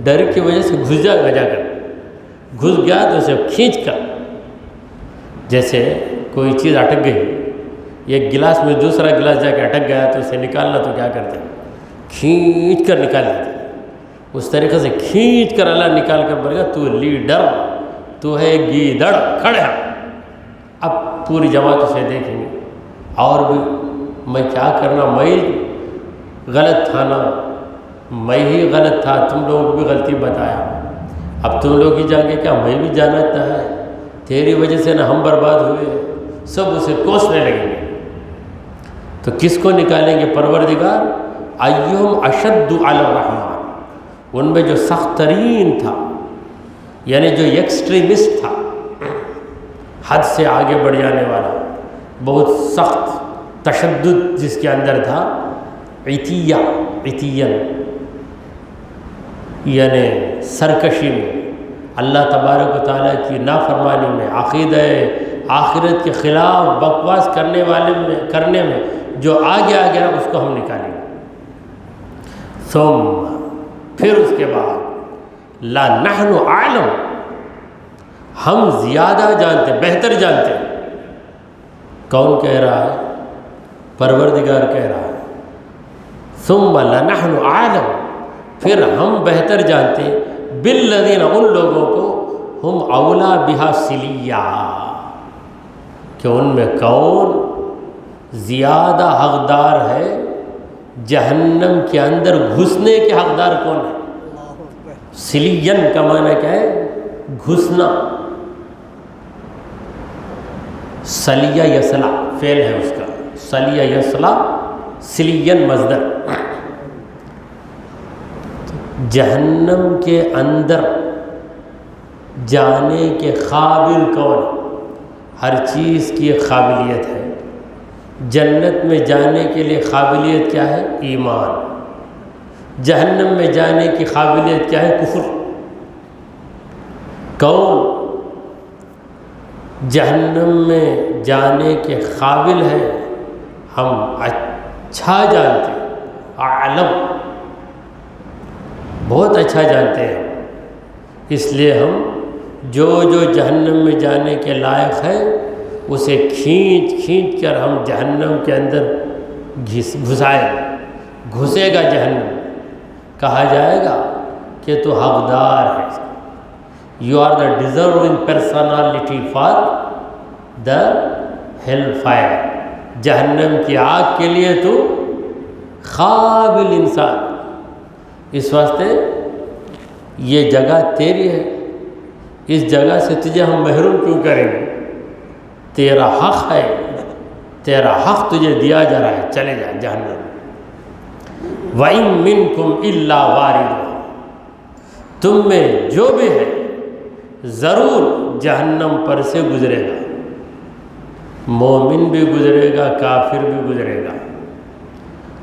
ڈر کی وجہ سے گھس جائے گا، جا کر گھس گیا تو اسے کھینچ کر، جیسے کوئی چیز اٹک گئی، ایک گلاس میں دوسرا گلاس جا کے اٹک گیا تو اسے نکالنا تو کیا کرتے ہیں، کھینچ کر نکال لیتے، اس طریقے سے کھینچ کر اللہ نکال کر بولے گا تو لیڈر، تو ہے گیدڑ، کھڑے ہیں۔ اب پوری جماعت اسے دیکھیں گے، اور بھی میں کیا کرنا، میں غلط تھا نا، میں ہی غلط تھا، تم لوگوں کو بھی غلطی بتایا، اب تم لوگ ہی جان کے کیا میں بھی جانتا ہے، تیری وجہ سے نا ہم برباد ہوئے، سب اسے کوسنے لگیں گے۔ تو کس کو نکالیں گے؟ پروردگار، ایہم اشد علی الرحمن، ان میں جو سخت ترین تھا، یعنی جو ایکسٹریمسٹ تھا، حد سے آگے بڑھ جانے والا، بہت سخت تشدد جس کے اندر تھا، عتین یعنی سرکشی میں، اللہ تبارک و تعالیٰ کی نافرمانی میں، عقیدہ آخرت کے خلاف بکواس کرنے میں جو آگے آ گیا اس کو ہم نکالیں گے۔ ثم پھر اس کے بعد لا نحن اعلم، ہم زیادہ جانتے، بہتر جانتے ہیں۔ کون کہہ رہا ہے؟ پروردگار کہہ رہا ہے۔ ثم لنحن اعلم، پھر ہم بہتر جانتے ہیں، بالذین، ان لوگوں کو، ہم اولا بہا صلیہ، کہ ان میں کون زیادہ حقدار ہے، جہنم کے اندر گھسنے کے حقدار کون ہے؟ صلین کا معنی کیا ہے؟ گھسنا۔ صلیہ یصلا فعل ہے اس کا، صلیہ یصلا، صلین مصدر۔ جہنم کے اندر جانے کے قابل کون ہے؟ ہر چیز کی ایک قابلیت ہے۔ جنت میں جانے کے لیے قابلیت کیا ہے؟ ایمان۔ جہنم میں جانے کی قابلیت کیا ہے؟ کفر۔ کون جہنم میں جانے کے قابل ہے؟ ہم اچھا جانتے ہیں، عالم بہت اچھا جانتے ہیں، اس لیے ہم جو جہنم میں جانے کے لائق ہے اسے کھینچ کر ہم جہنم کے اندر گھسے گا جہنم، کہا جائے گا کہ تو حقدار ہے، you are the deserving personality for the hell fire, جہنم کی آگ کے لیے تو قابل انسان۔ اس واسطے یہ جگہ تیری ہے، اس جگہ سے تجھے ہم محروم کیوں کریں گے؟ تیرا حق ہے، تیرا حق تجھے دیا جا رہا ہے، چلے جا جہنم۔ وَإِن مِّنكُمْ إِلَّا وَارِدُهَا، تم میں جو بھی ہے ضرور جہنم پر سے گزرے گا، مومن بھی گزرے گا، کافر بھی گزرے گا۔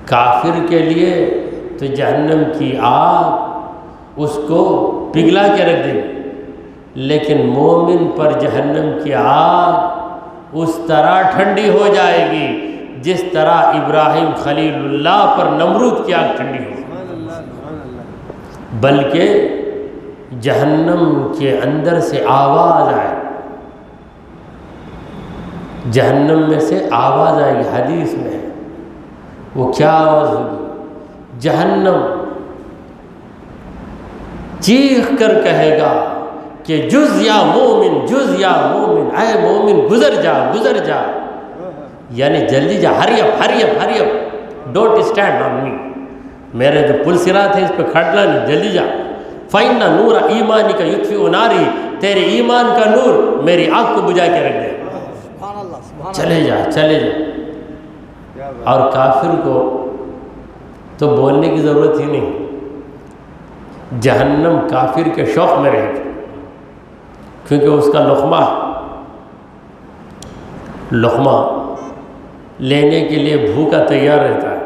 کافر کے لیے تو جہنم کی آگ اس کو پگھلا کے رکھ دے گی، لیکن مومن پر جہنم کی آگ اس طرح ٹھنڈی ہو جائے گی جس طرح ابراہیم خلیل اللہ پر نمرود کی آگ ٹھنڈی ہو، بلکہ جہنم کے اندر سے آواز آئے، جہنم میں سے آواز آئے گی، حدیث میں ہے۔ وہ کیا آواز ہوگی؟ جہنم چیخ کر کہے گا کہ جز یا مومن، جز یا مومن، اے مومن گزر جا، گزر جا، یعنی جلدی جا، ہری اپ، ہری اپ، ہری اپ، ڈونٹ اسٹینڈ آن می، میرے جو پل صراط ہے اس پہ کھڑنا نہیں، جلدی جا۔ فَإِنَّ نُورَ ایمانی کا یطفئ ناری، تیرے ایمان کا نور میری آنکھ کو بجھا کے رکھ دے، چلے جا، چلے جا۔ اور کافر کو تو بولنے کی ضرورت ہی نہیں، جہنم کافر کے شوق میں رہے گی، کیونکہ اس کا لقمہ لینے کے لیے بھوکا تیار رہتا ہے۔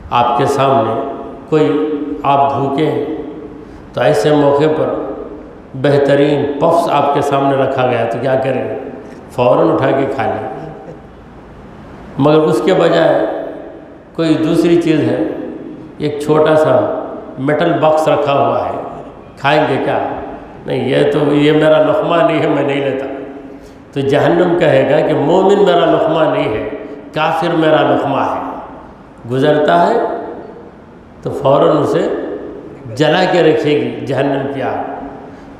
آپ کے سامنے کوئی، آپ بھوکے ہیں تو ایسے موقع پر بہترین پفس آپ کے سامنے رکھا گیا تو کیا کریں گے؟ فوراً اٹھا کے کھا لیں۔ مگر اس کے بجائے کوئی دوسری چیز ہے، ایک چھوٹا سا میٹل باکس رکھا ہوا ہے، کھائیں گے کیا؟ نہیں، یہ میرا لقمہ نہیں ہے، میں نہیں لیتا۔ تو جہنم کہے گا کہ مومن میرا لقمہ نہیں ہے، کافر میرا لقمہ ہے، گزرتا ہے تو فوراً اسے جلا کے رکھے گی جہنم کی آگ،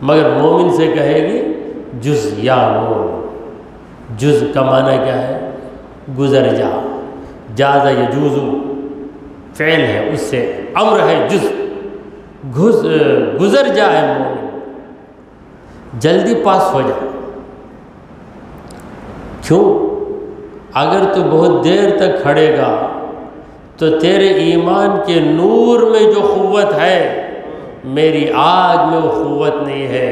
مگر مومن سے کہے گی جز یا مومن۔ جز کا معنی کیا ہے؟ گزر جا، جاز یجوزو فعل ہے، اس سے امر ہے جز، گزر جائے مومن، جلدی پاس ہو جا۔ کیوں؟ اگر تو بہت دیر تک کھڑے گا تو تیرے ایمان کے نور میں جو قوت ہے میری آگ میں وہ قوت نہیں ہے.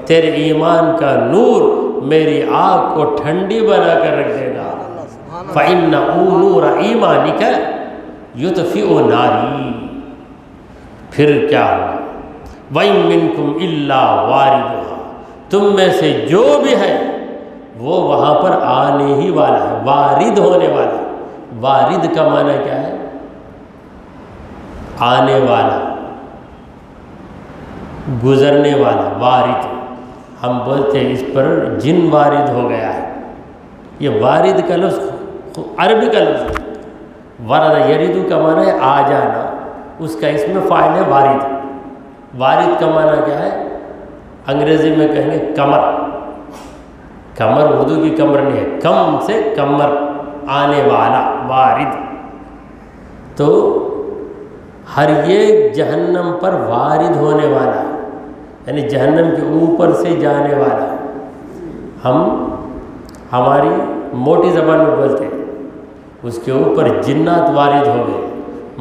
تیرے ایمان کا نور میری آگ کو ٹھنڈی بنا کر رکھ دے گا. فَإِنَّهُ نُورَ إِيمَانِكَ يُطْفِئُ نَارِي. پھر کیا ہوگا؟ وَإِن مِّنكُمْ إِلَّا وَارِدُهَا. تم میں سے جو بھی ہے وہ وہاں پر آنے ہی والا ہے، وارد ہونے والا ہے. وارد کا معنی کیا ہے؟ آنے والا، گزرنے والا. وارد ہم بولتے ہیں اس پر جن وارد ہو گیا ہے. یہ وارد کا لفظ عربی کا لفظ ہے. ورد یریدو کا معنی ہے آ جانا، اس کا اس میں فاعل ہے وارد. وارد کا معنی کیا ہے؟ انگریزی میں کہیں گے کمر. کمر اردو کی کمر نہیں ہے، کم سے کمر، آنے والا، وارد. تو ہر ایک جہنم پر وارد ہونے والا ہے، یعنی جہنم کے اوپر سے جانے والا ہے. ہم ہماری موٹی زبان میں بولتے ہیں اس کے اوپر جنات وارد ہو گئے،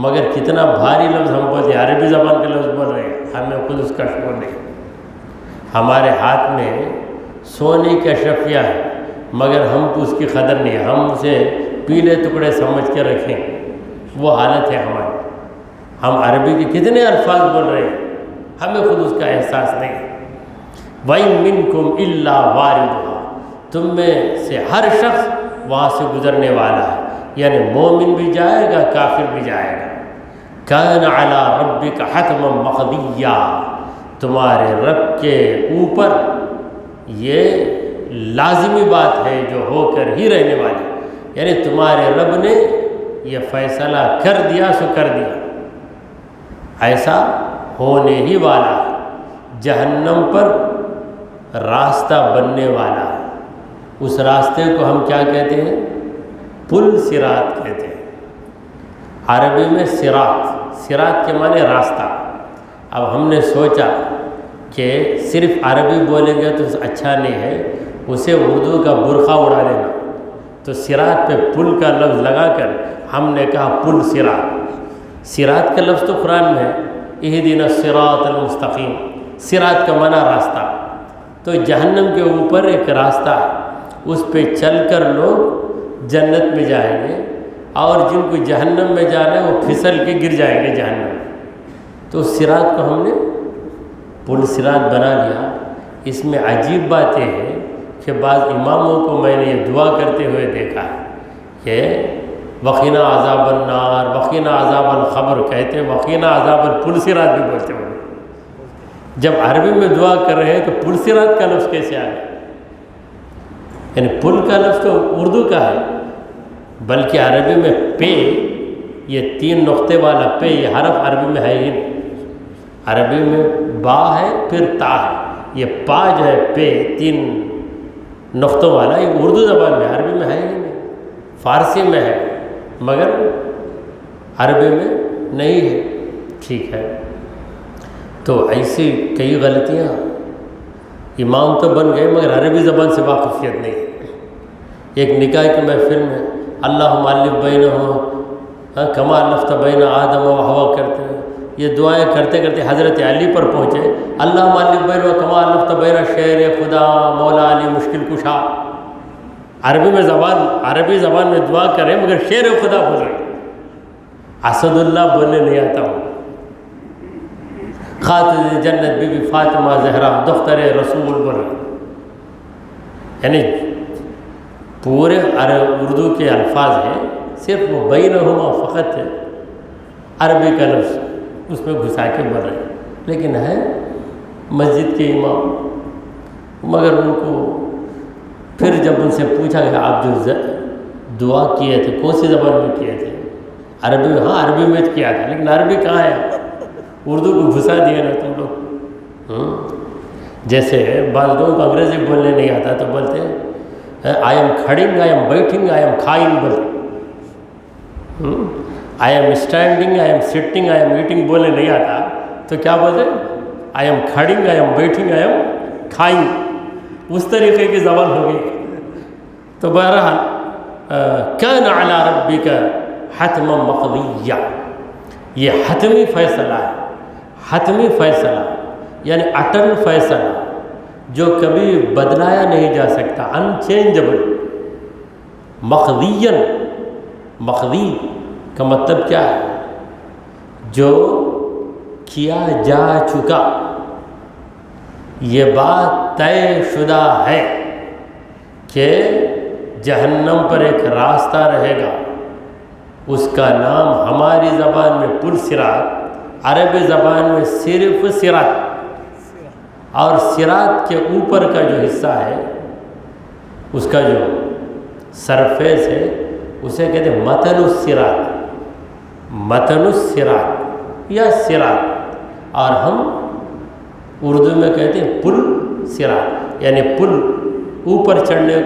مگر کتنا بھاری لفظ ہم بولتے ہیں، عربی زبان کے لفظ بول رہے ہیں، ہمیں خود اس کا شعور نہیں. ہمارے ہاتھ میں سونے کی اشرفیہ ہے مگر ہم کو اس کی قدر نہیں ہے، ہم اسے پیلے ٹکڑے سمجھ کے رکھیں. وہ حالت ہے ہماری. ہم عربی کے کتنے الفاظ بول رہے ہیں، ہمیں خود اس کا احساس نہیں. وَإِن مِّنكُمْ إِلَّا وَارِدُهَا. تم میں سے ہر شخص وہاں سے گزرنے والا ہے، یعنی مومن بھی جائے گا، کافر بھی جائے گا. كَانَ عَلَىٰ رَبِّكَ حَتْمًا مَقْضِيًّا. تمہارے رب کے اوپر یہ لازمی بات ہے جو ہو کر ہی رہنے والی، یعنی تمہارے رب نے یہ فیصلہ کر دیا سو کر دیا، ایسا ہونے ہی والا ہے. جہنم پر راستہ بننے والا ہے. اس راستے کو ہم کیا کہتے ہیں؟ پل صراط کہتے ہیں. عربی میں صراط، صراط کے معنی راستہ. اب ہم نے سوچا کہ صرف عربی بولیں گے تو اچھا نہیں ہے، اسے اردو کا برقع اڑا دینا. تو صراط پہ پل کا لفظ لگا کر ہم نے کہا پل صراط. صراط کا لفظ تو قرآن میں ہے، اہدنا الصراط المستقیم. صراط کا معنی راستہ. تو جہنم کے اوپر ایک راستہ ہے، اس پہ چل کر لوگ جنت میں جائیں گے، اور جن کو جہنم میں جانا ہے وہ پھسل کے گر جائیں گے جہنم میں. تو صراط کو ہم نے پل صراط بنا لیا. اس میں عجیب بات یہ ہے کہ بعض اماموں کو میں نے یہ دعا کرتے ہوئے دیکھا ہے کہ وقنا عذاب النار، وقنا عذاب القبر کہتے، وقنا عذاب الپل صراط بھی بولتے ہیں. جب عربی میں دعا کر رہے ہیں تو پل صراط کا لفظ کیسے آ گیا؟ یعنی پل کا لفظ تو اردو کا ہے، بلکہ عربی میں پے، یہ 3 نقطے والا پے، یہ حرف عربی میں ہے ہی نہیں. عربی میں با ہے پھر تا ہے، یہ پا جو ہے پے 3 نقطوں والا، یہ اردو زبان میں، عربی میں ہے ہی نہیں. فارسی میں ہے مگر عربی میں نہیں ہے. ٹھیک ہے. تو ایسی کئی غلطیاں، امام تو بن گئے مگر عربی زبان سے واقفیت نہیں. ایک نکاح کی محفل میں اللہم الف بینہما کما الفت بین آدم و حوا کرتے ہیں. یہ دعائیں کرتے کرتے حضرت علی پر پہنچے، اللہم الف بینہما کما الفت بین شیر خدا مولا علی مشکل کشا. عربی زبان میں دعا کریں مگر شیر خدا بول رہے. اسد اللہ بولنے نہیں آتا ہوں. خاتون جنت بی بی فاطمہ زہرا دختر رسول بول رہے. یعنی پورے اردو کے الفاظ ہیں، صرف وہ بینہما فقط ہے عربی کا لفظ اس میں گھسا کے بول رہے ہیں. لیکن ہے مسجد کے امام، مگر ان کو پھر جب ان سے پوچھا کہ آپ جو دعا کیے تھے کون سی زبان میں کیے تھے؟ عربی میں. ہاں عربی میں کیا تھا، لیکن عربی کہاں ہے؟ اردو کو گھسا دیے نا تم لوگ. جیسے بعض لوگوں کو انگریزی بولنے نہیں آتا تو بولتے ہیں آئی ایم کھڑنگ، آئی ایم بیٹھنگ، آئی ایم کھائنگ بولتے. I am standing, I am sitting, I am eating بولنے نہیں آتا تو کیا بولتے؟ آئی ایم کھڑنگ، آئی ایم بیٹھنگ، آئی ایم کھائنگ. اس طریقے کی زبان ہو گئی. تو بہرحال کان علی ربک حتما مقضیہ، یہ حتمی فیصلہ ہے، حتمی فیصلہ یعنی اٹل فیصلہ جو کبھی بدلایا نہیں جا سکتا، انچینجبل. مقضیًا، مقضی کا مطلب کیا ہے؟ جو کیا جا چکا، یہ بات طے شدہ ہے کہ جہنم پر ایک راستہ رہے گا، اس کا نام ہماری زبان میں پل صراط، عربی زبان میں صرف صراط، اور صراط کے اوپر کا جو حصہ ہے اس کا جو سرفیس ہے اسے کہتے ہیں متن الصراط، متن الصراط یا صراط، اور ہم اردو میں کہتے ہیں پل صراط، یعنی پل اوپر چڑھنے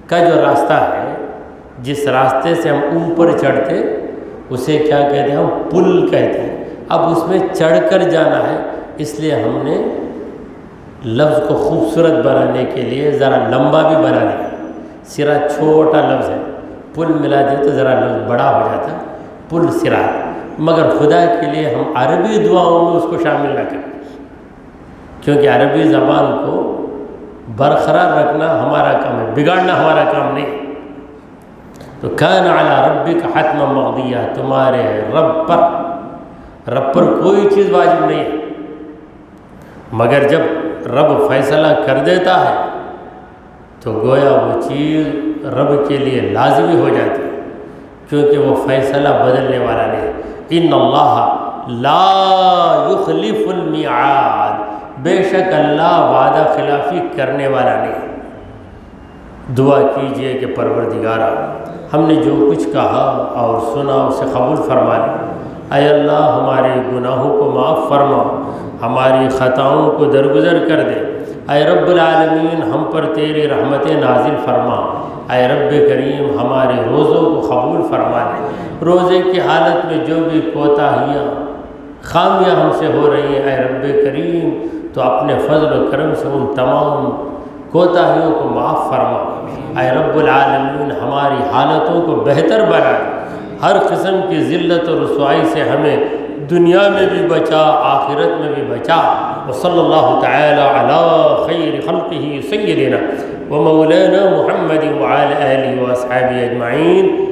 کا جو راستہ ہے، جس راستے سے ہم اوپر چڑھتے اسے کیا کہتے ہیں؟ ہم پل کہتے ہیں. اب اس میں چڑھ کر جانا ہے، اس لیے ہم نے لفظ کو خوبصورت بنانے کے لیے ذرا لمبا بھی بنا دیا. صراط چھوٹا لفظ ہے، پل ملا دے تو ذرا لفظ بڑا ہو جاتا، پل صراط. مگر خدا کے لیے ہم عربی دعاؤں میں اس کو شامل نہ کریں، کیونکہ عربی زبان کو برقرار رکھنا ہمارا کام ہے، بگاڑنا ہمارا کام نہیں. تو کان علی ربک حتما مقضیہ، تمہارے رب پر کوئی چیز واجب نہیں ہے، مگر جب رب فیصلہ کر دیتا ہے تو گویا وہ چیز رب کے لیے لازمی ہو جاتی ہے، کیونکہ وہ فیصلہ بدلنے والا نہیں. ان اللہ لا یخلف المیعاد، بے شک اللہ وعدہ خلافی کرنے والا نہیں. دعا کیجئے کہ پروردگارا ہم نے جو کچھ کہا اور سنا اسے قبول فرما لے. اے اللہ ہمارے گناہوں کو معاف فرما، ہماری خطاؤں کو درگزر کر دے. اے رب العالمین ہم پر تیری رحمتیں نازل فرما. اے رب کریم ہمارے روزوں کو قبول فرما لے. روزے کی حالت میں جو بھی کوتاہیاں خامیاں ہم سے ہو رہی ہیں، اے رب کریم تو اپنے فضل و کرم سے ان تمام کوتاہیوں کو معاف فرما. اے رب العالمین ہماری حالتوں کو بہتر بنا دے. ہر قسم کی ذلت و رسوائی سے ہمیں دنیا میں بھی بچا، آخرت میں بھی بچا. وصلی اللہ تعالی علی خیر خلقہ سیدنا و مولانا محمد وعلی آلہ و اصحابہ اجمعین.